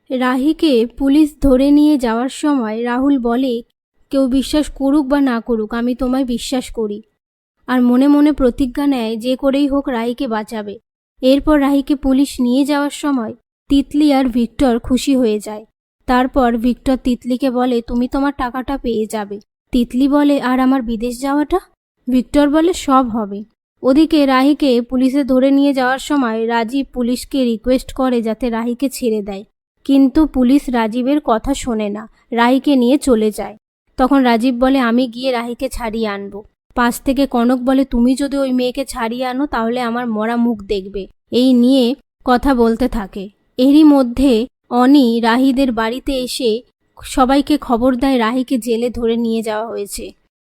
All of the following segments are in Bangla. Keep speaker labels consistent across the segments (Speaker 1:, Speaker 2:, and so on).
Speaker 1: রাহিকে পুলিশ ধরে নিয়ে যাওয়ার সময় রাহুল বলে, কেউ বিশ্বাস করুক বা না করুক আমি তোমায় বিশ্বাস করি। আর মনে মনে প্রতিজ্ঞা নেয় যে করেই হোক রাহিকে বাঁচাবে। এরপর রাহিকে পুলিশ নিয়ে যাওয়ার সময় তিতলি আর ভিক্টর খুশি হয়ে যায়। তারপর ভিক্টর তিতলিকে বলে, তুমি তোমার টাকাটা পেয়ে যাবে। তিতলি বলে, আর আমার বিদেশ যাওয়াটা? ভিক্টর বলে, সব হবে। ওদিকে রাহিকে পুলিশে ধরে নিয়ে যাওয়ার সময় রাজীব পুলিশকে রিকোয়েস্ট করে যাতে রাহিকে ছেড়ে দেয়, কিন্তু পুলিশ রাজীবের কথা শোনে না, রাহিকে নিয়ে চলে যায়। তখন রাজীব বলে, আমি গিয়ে রাহিকে ছাড়িয়ে আনবো। পাশ থেকে কনক বলে, তুমি যদি ওই মেয়েকে ছাড়িয়ে আনো তাহলে আমার মরা মুখ দেখবে। এই নিয়ে কথা বলতে থাকে। এরই মধ্যে অনি রাহিদের বাড়িতে এসে সবাইকে খবর দেয় রাহিকে জেলে ধরে নিয়ে যাওয়া হয়েছে।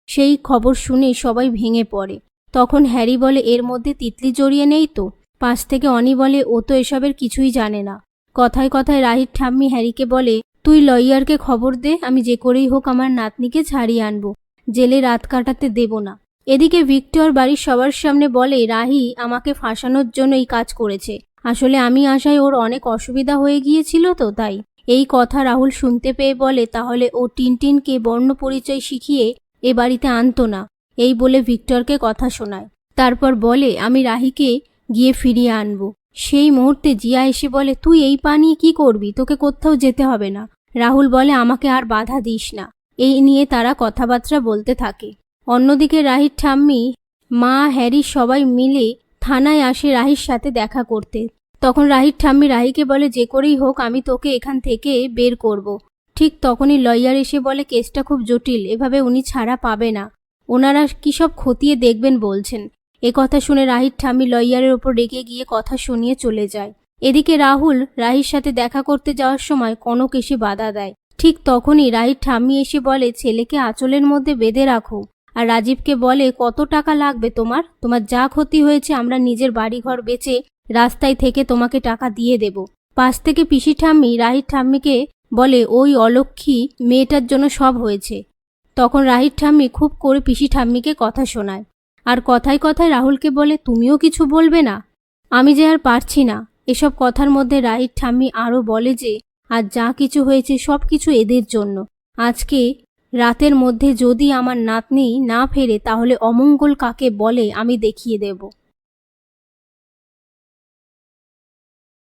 Speaker 1: সেই খবর শুনে সবাই ভেঙে পড়ে। তখন হ্যারি বলে, এর মধ্যে তিতলি জড়িয়ে নেই তো? পাশ থেকে অনি বলে, ও তো এসবের কিছুই জানে না। কথায় কথায় রাহির ঠাম্মি হ্যারিকে বলে, তুই লয়ারকে খবর দে, আমি যে করেই হোক আমার নাতনিকে ছাড়িয়ে আনবো, জেলে রাত কাটাতে দেব না। এদিকে ভিক্টর বাড়ির সবার সামনে বলে, রাহি আমাকে ফাঁসানোর জন্য এই কাজ করেছে। আসলে আমি আসায় ওর অনেক অসুবিধা হয়ে গিয়েছিল তো তাই। এই কথা রাহুল শুনতে পেয়ে বলে, তাহলে ও টিনটিনকে বর্ণ পরিচয় শিখিয়ে এ বাড়িতে আনতো না। এই বলে ভিক্টরকে কথা শোনায়। তারপর বলে, আমি রাহিকে গিয়ে ফিরিয়ে আনবো। সেই মুহূর্তে জিয়া এসে বলে, তুই এই পা নিয়ে কি করবি? তোকে কোথাও যেতে হবে না। রাহুল বলে, আমাকে আর বাধা দিস না। এই নিয়ে তারা কথাবার্তা বলতে থাকে। অন্যদিকে রাহির ঠাম্মি, মা, হ্যারি সবাই মিলে থানায় আসে রাহির সাথে দেখা করতে। তখন রাহির ঠাম্মি রাহিকে বলে, যে করেই হোক আমি তোকে এখান থেকে বের করব। ঠিক তখনই লয়ার এসে বলে, কেসটা খুব জটিল, এভাবে উনি ছাড়া পাবে না, ওনারা কি সব খতিয়ে দেখবেন বলছেন। কথা শুনে রাহির ঠাম্মি লয়ারের ওপর রেগে গিয়ে কথা শুনিয়ে চলে যায়। এদিকে রাহুল রাহির সাথে দেখা করতে যাওয়ার সময় কনক এসে বাধা দেয়। ঠিক তখনই রাহির ঠাম্মি এসে বলে, ছেলেকে আঁচলের মধ্যে বেঁধে রাখো। আর রাজীবকে বলে, কত টাকা লাগবে তোমার যা ক্ষতি হয়েছে আমরা নিজের বাড়িঘর বেচে রাস্তায় থেকে তোমাকে টাকা দিয়ে দেব। পাশ থেকে পিসি ঠাম্মি রাহির ঠাম্মিকে বলে, ওই অলক্ষী মেয়েটার জন্য সব হয়েছে। তখন রাহির ঠাম্মি খুব করে পিসি ঠাম্মিকে কথা শোনায়। আর কথায় কথায় রাহুলকে বলে, তুমিও কিছু বলবে না? আমি যে আর পারছি না। এসব কথার মধ্যে রাহির ঠাম্মি আরও বলে যে, আজ যা কিছু হয়েছে সব কিছু এদের জন্য। আজকে রাতের মধ্যে যদি আমার নাতনি না ফেরে তাহলে অমঙ্গল কাকে বলে আমি দেখিয়ে দেব।